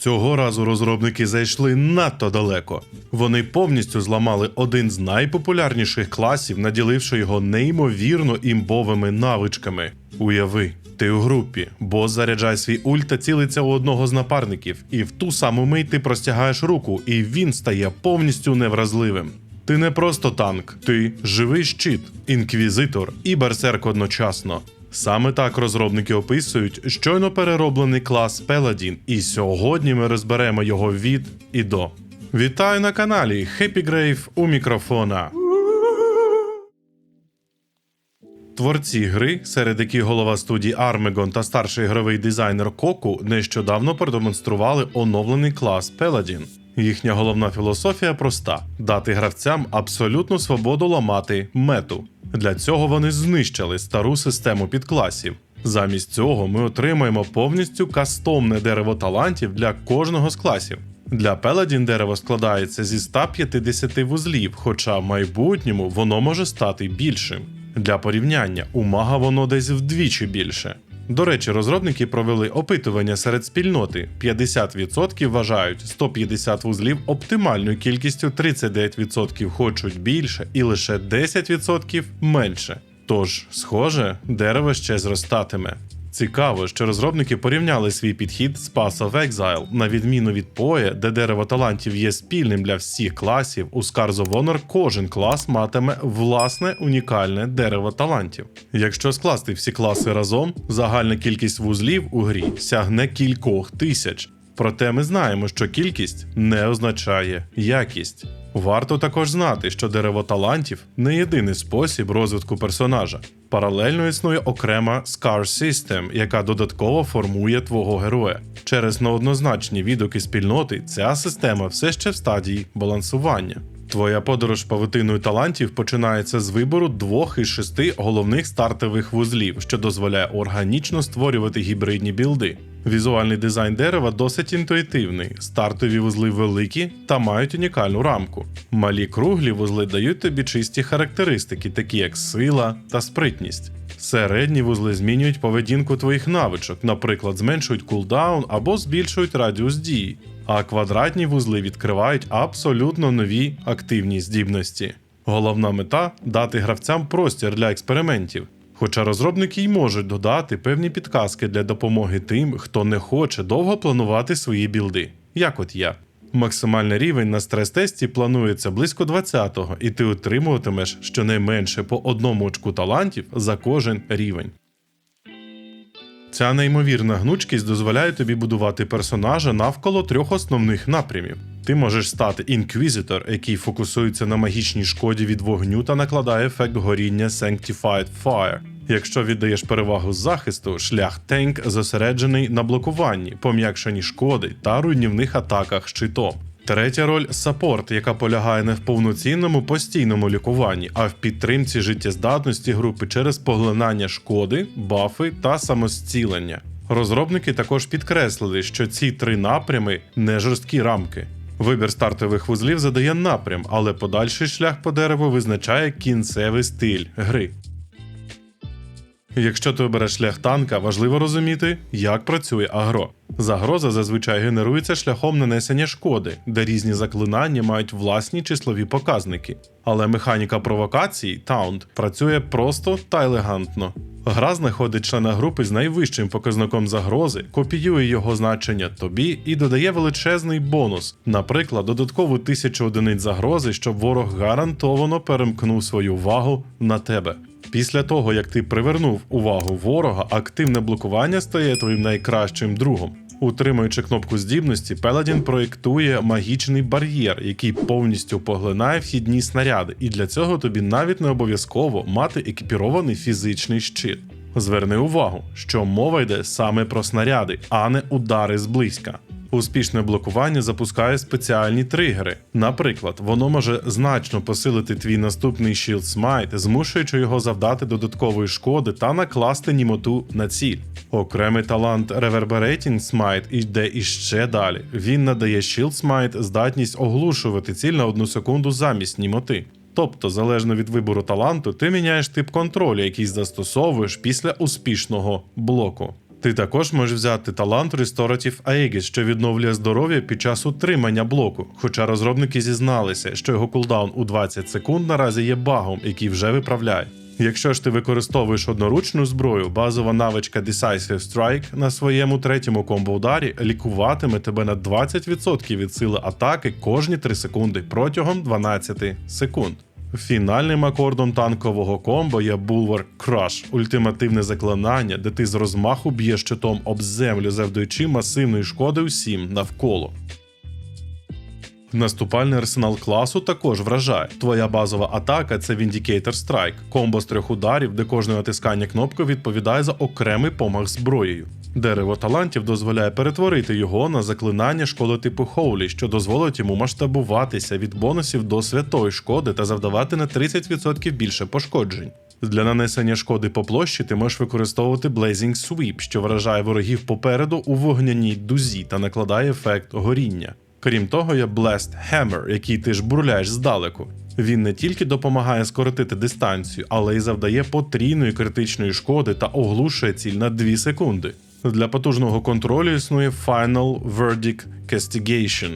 Цього разу розробники зайшли надто далеко. Вони повністю зламали один з найпопулярніших класів, наділивши його неймовірно імбовими навичками. Уяви, ти у групі, бос заряджає свій ульт та цілиться у одного з напарників, і в ту саму мить ти простягаєш руку, і він стає повністю невразливим. Ти не просто танк, ти живий щит, інквізитор і берсерк одночасно. Саме так розробники описують щойно перероблений клас Паладін, і сьогодні ми розберемо його від і до. Вітаю на каналі Happy Grave у мікрофона. Творці гри, серед яких голова студії Armegon та старший ігровий дизайнер Коку, нещодавно продемонстрували оновлений клас Паладін. Їхня головна філософія проста – дати гравцям абсолютну свободу ламати мету. Для цього вони знищили стару систему підкласів. Замість цього ми отримаємо повністю кастомне дерево талантів для кожного з класів. Для Паладін дерево складається зі 150 вузлів, хоча в майбутньому воно може стати більшим. Для порівняння, у мага воно десь вдвічі більше. До речі, розробники провели опитування серед спільноти. 50% вважають 150 вузлів оптимальною кількістю, 39% хочуть більше і лише 10% менше. Тож, схоже, дерево ще зростатиме. Цікаво, що розробники порівняли свій підхід з Path of Exile. На відміну від PoE, де дерево талантів є спільним для всіх класів, у Scars of Honor кожен клас матиме власне унікальне дерево талантів. Якщо скласти всі класи разом, загальна кількість вузлів у грі сягне кількох тисяч. Проте ми знаємо, що кількість не означає якість. Варто також знати, що дерево талантів – не єдиний спосіб розвитку персонажа. Паралельно існує окрема Scar System, яка додатково формує твого героя. Через неоднозначні відгуки спільноти ця система все ще в стадії балансування. Твоя подорож павутиною талантів починається з вибору 2 із 6 головних стартових вузлів, що дозволяє органічно створювати гібридні білди. Візуальний дизайн дерева досить інтуїтивний, стартові вузли великі та мають унікальну рамку. Малі круглі вузли дають тобі чисті характеристики, такі як сила та спритність. Середні вузли змінюють поведінку твоїх навичок, наприклад, зменшують кулдаун або збільшують радіус дії. А квадратні вузли відкривають абсолютно нові активні здібності. Головна мета – дати гравцям простір для експериментів. Хоча розробники й можуть додати певні підказки для допомоги тим, хто не хоче довго планувати свої білди. Як от я. Максимальний рівень на стрес-тесті планується близько 20-го, і ти отримуватимеш щонайменше по 1 очку талантів за кожен рівень. Ця неймовірна гнучкість дозволяє тобі будувати персонажа навколо 3 основних напрямів. Ти можеш стати інквізитор, який фокусується на магічній шкоді від вогню та накладає ефект горіння Sanctified Fire. Якщо віддаєш перевагу захисту, шлях Танк зосереджений на блокуванні, пом'якшенні шкоди та руйнівних атаках щитом. Третя роль – саппорт, яка полягає не в повноцінному постійному лікуванні, а в підтримці життєздатності групи через поглинання шкоди, бафи та самозцілення. Розробники також підкреслили, що ці 3 напрями – не жорсткі рамки. Вибір стартових вузлів задає напрям, але подальший шлях по дереву визначає кінцевий стиль гри. Якщо ти обереш шлях танка, важливо розуміти, як працює агро. Загроза зазвичай генерується шляхом нанесення шкоди, де різні заклинання мають власні числові показники. Але механіка провокацій, таунт, працює просто та елегантно. Гра знаходить члена групи з найвищим показником загрози, копіює його значення тобі і додає величезний бонус, наприклад, додаткову 1000 одиниць загрози, щоб ворог гарантовано перемкнув свою увагу на тебе. Після того, як ти привернув увагу ворога, активне блокування стає твоїм найкращим другом. Утримуючи кнопку здібності, Паладін проєктує магічний бар'єр, який повністю поглинає вхідні снаряди, і для цього тобі навіть не обов'язково мати екіпірований фізичний щит. Зверни увагу, що мова йде саме про снаряди, а не удари зблизька. Успішне блокування запускає спеціальні тригери. Наприклад, воно може значно посилити твій наступний Shield Smite, змушуючи його завдати додаткової шкоди та накласти німоту на ціль. Окремий талант Reverberating Smite йде іще далі. Він надає Shield Smite здатність оглушувати ціль на 1 секунду замість німоти. Тобто, залежно від вибору таланту, ти міняєш тип контролю, який застосовуєш після успішного блоку. Ти також можеш взяти талант Restorative Aegis, що відновлює здоров'я під час утримання блоку, хоча розробники зізналися, що його кулдаун у 20 секунд наразі є багом, який вже виправляє. Якщо ж ти використовуєш одноручну зброю, базова навичка Decisive Strike на своєму третьому комбо-ударі лікуватиме тебе на 20% від сили атаки кожні 3 секунди протягом 12 секунд. Фінальним акордом танкового комбо є Bulwark Crush – ультимативне заклинання, де ти з розмаху б'єш щитом об землю, завдаючи масивної шкоди усім навколо. Наступальний арсенал класу також вражає. Твоя базова атака – це Vindicator Strike – комбо з 3 ударів, де кожне натискання кнопки відповідає за окремий помах зброєю. Дерево талантів дозволяє перетворити його на заклинання школи типу Holy, що дозволить йому масштабуватися від бонусів до святої шкоди та завдавати на 30% більше пошкоджень. Для нанесення шкоди по площі ти можеш використовувати Blazing Sweep, що вражає ворогів попереду у вогняній дузі та накладає ефект горіння. Крім того, є Blast Hammer, який ти жбурляєш здалеку. Він не тільки допомагає скоротити дистанцію, але й завдає потрійної критичної шкоди та оглушує ціль на 2 секунди. Для потужного контролю існує Final Verdict Castigation.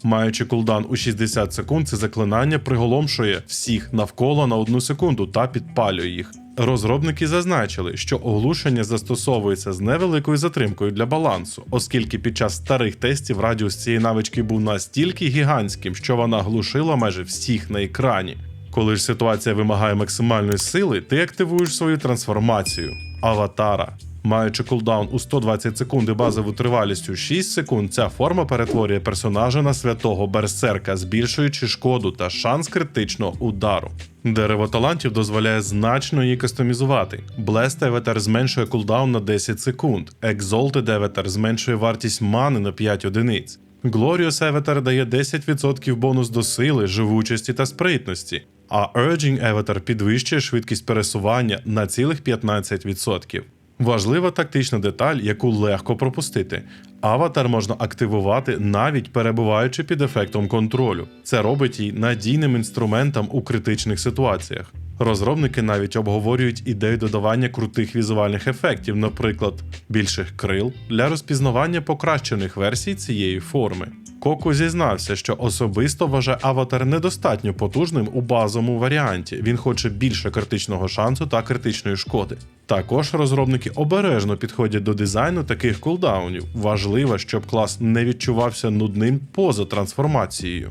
Маючи кулдаун у 60 секунд, це заклинання приголомшує всіх навколо на 1 секунду та підпалює їх. Розробники зазначили, що оглушення застосовується з невеликою затримкою для балансу, оскільки під час старих тестів радіус цієї навички був настільки гігантським, що вона глушила майже всіх на екрані. Коли ж ситуація вимагає максимальної сили, ти активуєш свою трансформацію – Аватара. Маючи кулдаун у 120 секунд і базову тривалістю 6 секунд, ця форма перетворює персонажа на святого берсерка, збільшуючи шкоду та шанс критичного удару. Дерево талантів дозволяє значно її кастомізувати. Blessed Avatar зменшує кулдаун на 10 секунд, Exalted Avatar зменшує вартість мани на 5 одиниць. Glorious Avatar дає 10% бонус до сили, живучості та спритності, а Urging Avatar підвищує швидкість пересування на цілих 15%. Важлива тактична деталь, яку легко пропустити. Аватар можна активувати, навіть перебуваючи під ефектом контролю. Це робить її надійним інструментом у критичних ситуаціях. Розробники навіть обговорюють ідею додавання крутих візуальних ефектів, наприклад, більших крил, для розпізнавання покращених версій цієї форми. Коку зізнався, що особисто вважає аватар недостатньо потужним у базовому варіанті, він хоче більше критичного шансу та критичної шкоди. Також розробники обережно підходять до дизайну таких кулдаунів. Важливо, щоб клас не відчувався нудним поза трансформацією.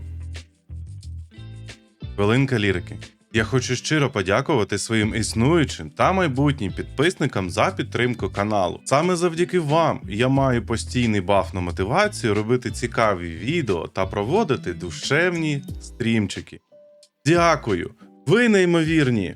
Хвилинка лірики. Я хочу щиро подякувати своїм існуючим та майбутнім підписникам за підтримку каналу. Саме завдяки вам я маю постійний баф на мотивацію робити цікаві відео та проводити душевні стрімчики. Дякую! Ви неймовірні!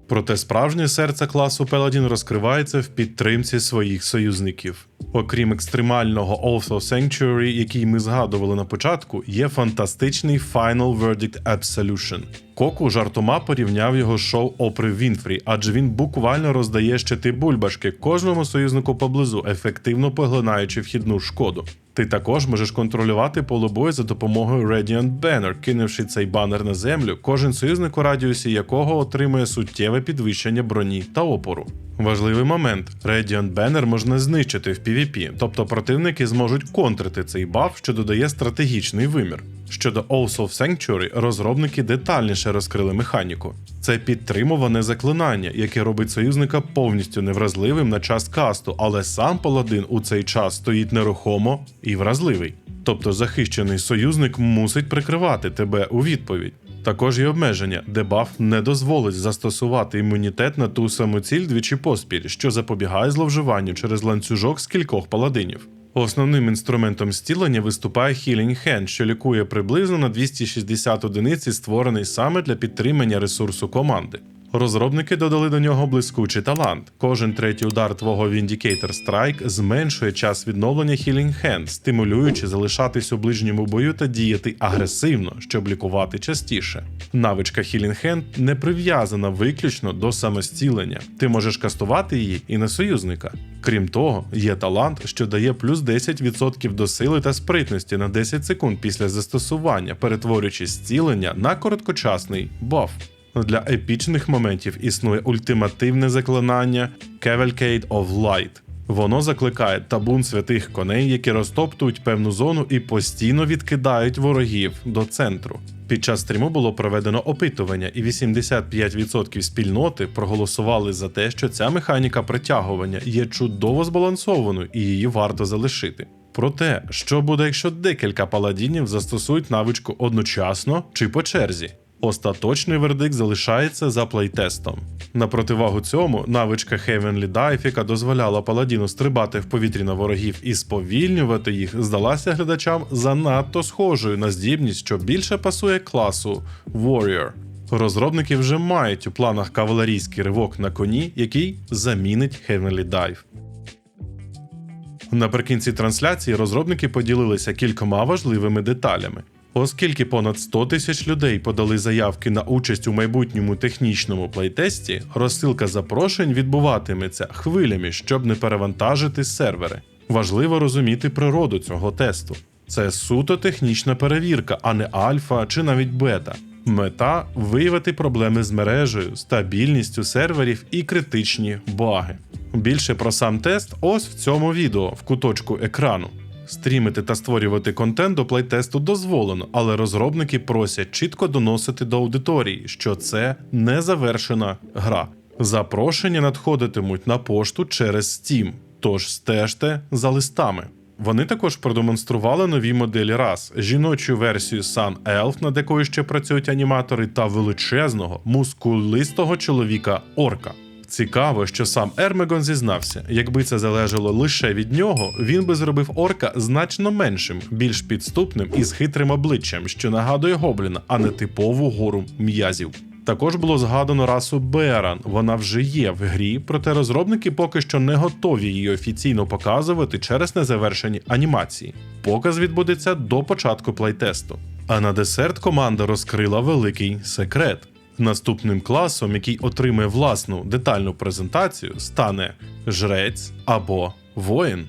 Проте справжнє серце класу Паладін розкривається в підтримці своїх союзників. Окрім екстремального Oath of Sanctuary, який ми згадували на початку, є фантастичний Final Verdict Absolution. Коку жартома порівняв його з шоу Опри Вінфрі, адже він буквально роздає щити бульбашки кожному союзнику поблизу, ефективно поглинаючи вхідну шкоду. Ти також можеш контролювати поле бою за допомогою Radiant Banner, кинувши цей банер на землю, кожен союзник у радіусі якого отримує суттєве підвищення броні та опору. Важливий момент – Radiant Banner можна знищити в PvP, тобто противники зможуть контрити цей баф, що додає стратегічний вимір. Щодо Oath of Sanctuary, розробники детальніше розкрили механіку. Це підтримуване заклинання, яке робить союзника повністю невразливим на час касту, але сам паладин у цей час стоїть нерухомо і вразливий. Тобто захищений союзник мусить прикривати тебе у відповідь. Також є обмеження, де баф не дозволить застосувати імунітет на ту саму ціль двічі поспіль, що запобігає зловживанню через ланцюжок з кількох паладинів. Основним інструментом зцілення виступає Healing Hand, що лікує приблизно на 260 одиниць і створений саме для підтримання ресурсу команди. Розробники додали до нього блискучий талант. Кожен третій удар твого Vindicator Strike зменшує час відновлення Healing Hand, стимулюючи залишатись у ближньому бою та діяти агресивно, щоб лікувати частіше. Навичка Healing Hand не прив'язана виключно до самозцілення. Ти можеш кастувати її і на союзника. Крім того, є талант, що дає плюс 10% до сили та спритності на 10 секунд після застосування, перетворюючи зцілення на короткочасний баф. Для епічних моментів існує ультимативне заклинання Cavalcade of Light. Воно закликає табун святих коней, які розтоптують певну зону і постійно відкидають ворогів до центру. Під час стріму було проведено опитування, і 85% спільноти проголосували за те, що ця механіка притягування є чудово збалансованою і її варто залишити. Проте, що буде, якщо декілька паладінів застосують навичку одночасно чи по черзі? Остаточний вердикт залишається за плейтестом. На противагу цьому, навичка Heavenly Dive, яка дозволяла паладіну стрибати в повітрі на ворогів і сповільнювати їх, здалася глядачам занадто схожою на здібність, що більше пасує класу Warrior. Розробники вже мають у планах кавалерійський ривок на коні, який замінить Heavenly Dive. Наприкінці трансляції розробники поділилися кількома важливими деталями. Оскільки понад 100 тисяч людей подали заявки на участь у майбутньому технічному плейтесті, розсилка запрошень відбуватиметься хвилями, щоб не перевантажити сервери. Важливо розуміти природу цього тесту. Це суто технічна перевірка, а не альфа чи навіть бета. Мета – виявити проблеми з мережею, стабільністю серверів і критичні баги. Більше про сам тест ось в цьому відео, в куточку екрану. Стрімити та створювати контент до плейтесту дозволено, але розробники просять чітко доносити до аудиторії, що це не завершена гра. Запрошення надходитимуть на пошту через Steam, тож стежте за листами. Вони також продемонстрували нові моделі рас, жіночу версію Sun Elf, над якою ще працюють аніматори, та величезного, мускулистого чоловіка-орка. Цікаво, що сам Ермегон зізнався, якби це залежало лише від нього, він би зробив орка значно меншим, більш підступним і з хитрим обличчям, що нагадує гобліна, а не типову гору м'язів. Також було згадано расу Беран, вона вже є в грі, проте розробники поки що не готові її офіційно показувати через незавершені анімації. Показ відбудеться до початку плейтесту. А на десерт команда розкрила великий секрет. Наступним класом, який отримає власну детальну презентацію, стане жрець або воїн.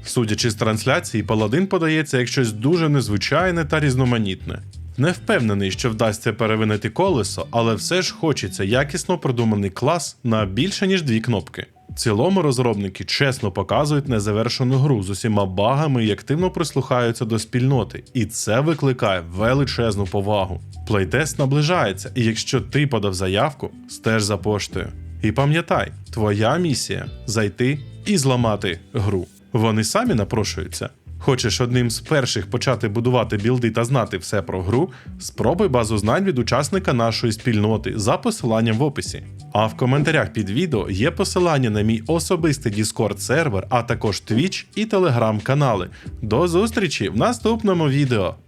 Судячи з трансляції, паладин подається як щось дуже незвичайне та різноманітне. Не впевнений, що вдасться перевинити колесо, але все ж хочеться якісно продуманий клас на більше ніж 2 кнопки. В цілому розробники чесно показують незавершену гру з усіма багами і активно прислухаються до спільноти, і це викликає величезну повагу. Плейтест наближається, і якщо ти подав заявку, стеж за поштою. І пам'ятай, твоя місія – зайти і зламати гру. Вони самі напрошуються. Хочеш одним з перших почати будувати білди та знати все про гру? Спробуй базу знань від учасника нашої спільноти за посиланням в описі. А в коментарях під відео є посилання на мій особистий Discord сервер, а також Twitch і Telegram канали. До зустрічі в наступному відео!